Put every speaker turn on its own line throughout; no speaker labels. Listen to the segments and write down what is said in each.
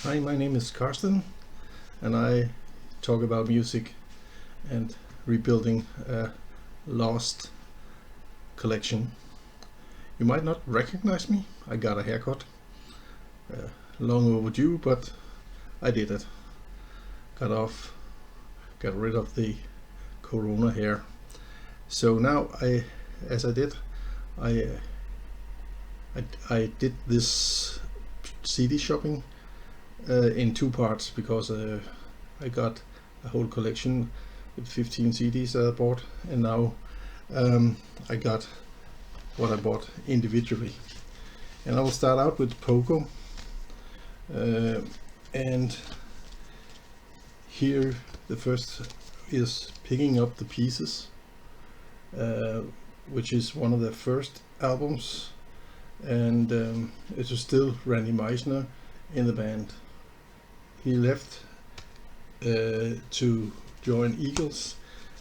Hi, my name is Karsten, and I talk about music and rebuilding a lost collection. You might not recognize me. I got a haircut, long overdue, but I did it. Got rid of the corona hair. So now as I did, I did this CD shopping in two parts because I got a whole collection with 15 CDs that I bought, and now I got what I bought individually. And I will start out with Pogo, and here the first is Picking Up the Pieces, which is one of the first albums, and it was still Randy Meisner in the band. He left to join Eagles,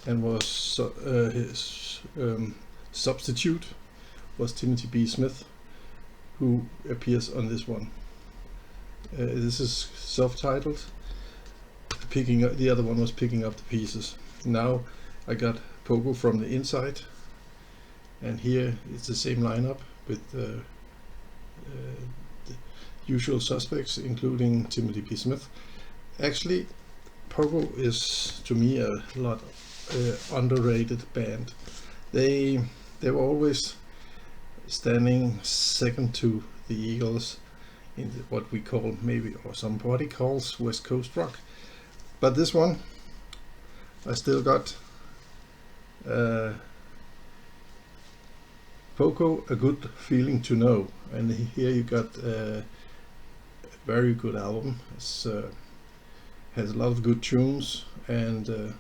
and his substitute was Timothy B. Smith, who appears on this one. This is self-titled. The other one was Picking Up the Pieces. Now I got Pogo from the Inside, and here it's the same lineup with the usual suspects, including Timothy B. Smith. Actually, Pogo is to me a lot underrated band. They were always standing second to the Eagles in what we call, maybe, or somebody calls, West Coast rock. But this one, I still got Pogo, A Good Feeling to Know, and here you got a very good album. It's has a lot of good tunes, and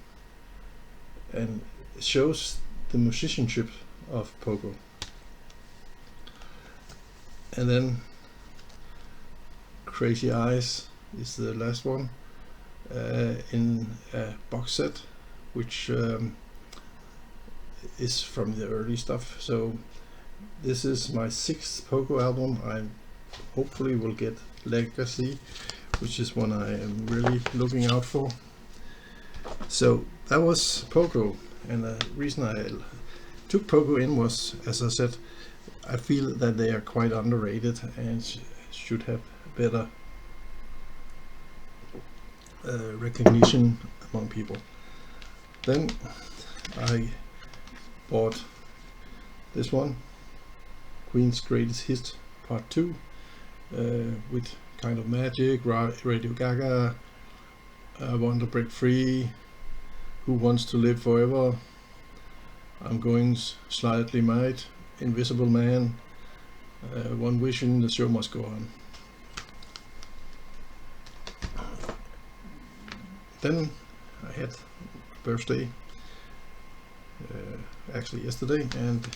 shows the musicianship of Pogo. And then Crazy Eyes is the last one in a box set, which is from the early stuff. So this is my 6th Pogo album. I hopefully will get Legacy, which is one I am really looking out for. So that was Pogo, and the reason I took Pogo in was, as I said, I feel that they are quite underrated and should have better recognition among people. Then I bought this one, Queen's Greatest Hits Part 2, with Kind of Magic, Radio Gaga, Want to Break Free, Who Wants to Live Forever, I'm Going Slightly Mad, Invisible Man, One Vision, The Show Must Go On. Then I had a birthday, actually yesterday, and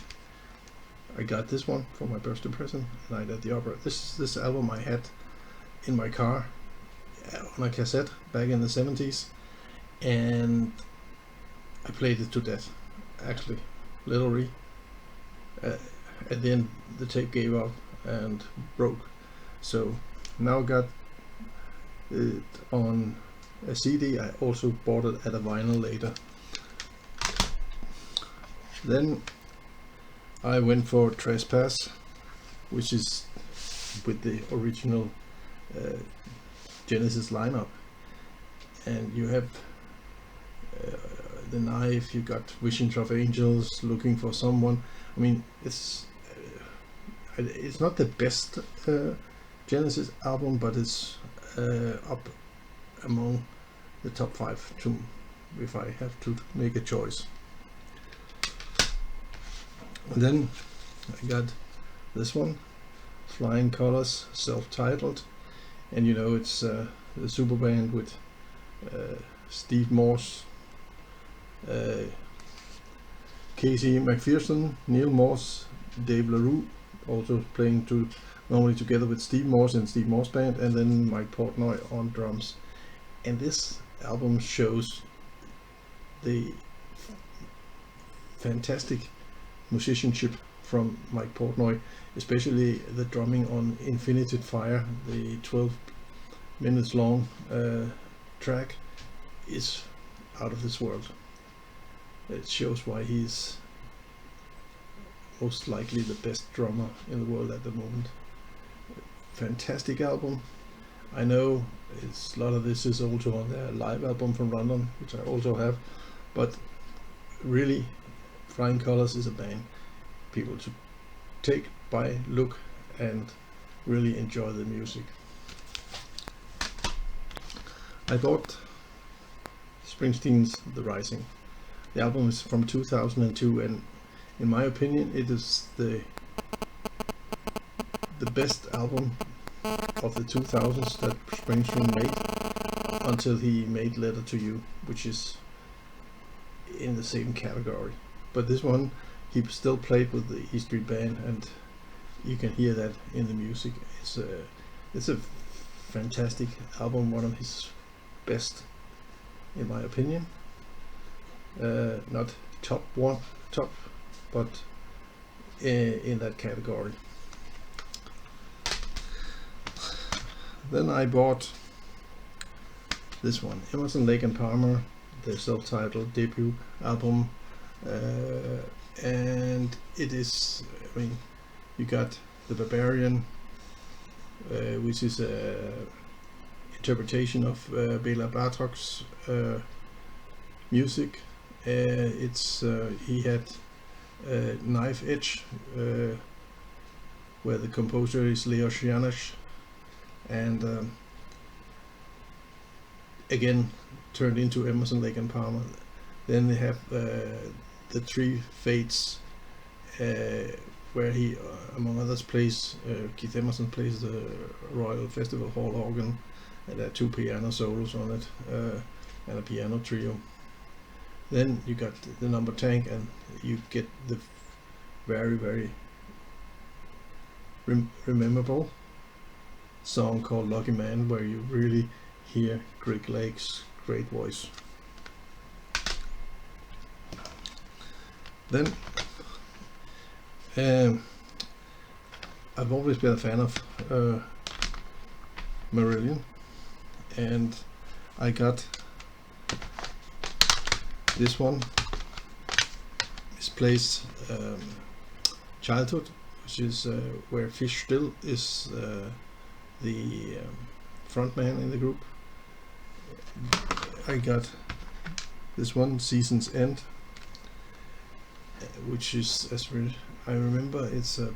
I got this one for my birthday present, Night at the Opera. This album I had in my car on a cassette back in the 70s, and I played it to death, actually, literally. At the end the tape gave up and broke, so now I got it on a CD. I also bought it at a vinyl later. Then I went for Trespass, which is with the original Genesis lineup, and you have The Knife, you got Visions of Angels, Looking for Someone. I mean, it's not the best Genesis album, but it's up among the top 5 too, if I have to make a choice. And then I got this one, Flying Colors, self-titled, and you know, it's the super band with Steve Morse, Casey McPherson, Neil Morse, Dave LaRue, also playing normally together with Steve Morse and Steve Morse Band, and then Mike Portnoy on drums. And this album shows the fantastic musicianship from Mike Portnoy, especially the drumming on Infinite Fire, the 12 minutes long track is out of this world. It shows why he's most likely the best drummer in the world at the moment. Fantastic album. I know a lot of this is also on their live album from London, which I also have, but really Flying Colours is a band people to take by, look, and really enjoy the music. I bought Springsteen's The Rising. The album is from 2002, and in my opinion it is the best album of the 2000s that Springsteen made until he made Letter to You, which is in the same category. But this one he still played with the E Street Band, and you can hear that in the music. It's a fantastic album, one of his best in my opinion. Not top, but in that category. Then I bought this one, Emerson, Lake and Palmer, the self-titled debut album, and it is, I mean, you got The Barbarian, which is a interpretation of Bela Bartok's music. He had Knife Edge, where the composer is Leos Janáš, and again turned into Emerson, Lake and Palmer. Then they have the Three Fates, where he, among others, plays Keith Emerson plays the Royal Festival Hall organ, and there are 2 piano solos on it, and a piano trio. Then you got the Number Tank, and you get the very, very rememberable song called Lucky Man, where you really hear Greg Lake's great voice. Then I've always been a fan of Marillion, and I got this one, Misplaced Childhood, which is where Fish Still is the frontman in the group. I got this one, Season's End, which is, as I remember, it's a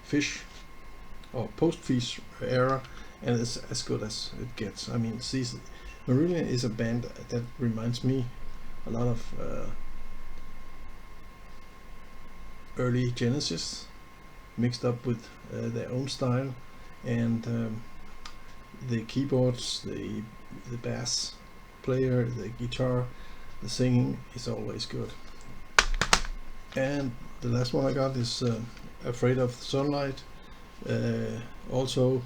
Fish or post-Fish era, and it's as good as it gets. I mean, Marillion is a band that reminds me a lot of early Genesis, mixed up with their own style, and the keyboards, the bass player, the guitar, the singing is always good. And the last one I got is Afraid of the Sunlight, also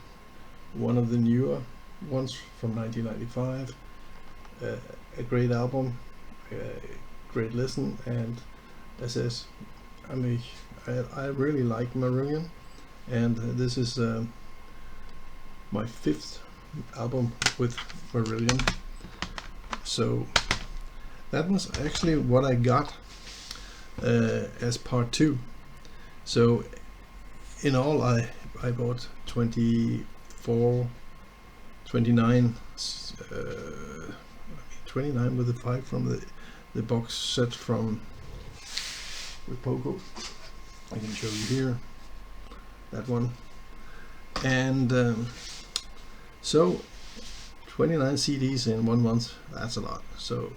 one of the newer ones from 1995. A great album, great listen, and as is, I mean, I really like Marillion, and this is my 5th album with Marillion. So that was actually what I got as part 2. So in all I bought 29 with the 5 from the box set from with Poco. I can show you here that one, and so 29 CDs in 1 month, that's a lot. So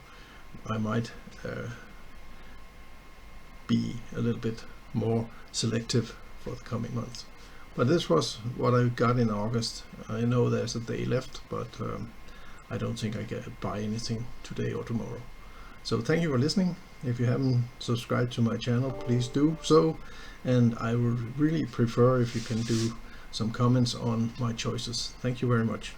I might be a little bit more selective for the coming months. But this was what I got in August. I know there's a day left, but I don't think I can buy anything today or tomorrow. So thank you for listening. If you haven't subscribed to my channel, please do so, and I would really prefer if you can do some comments on my choices. Thank you very much.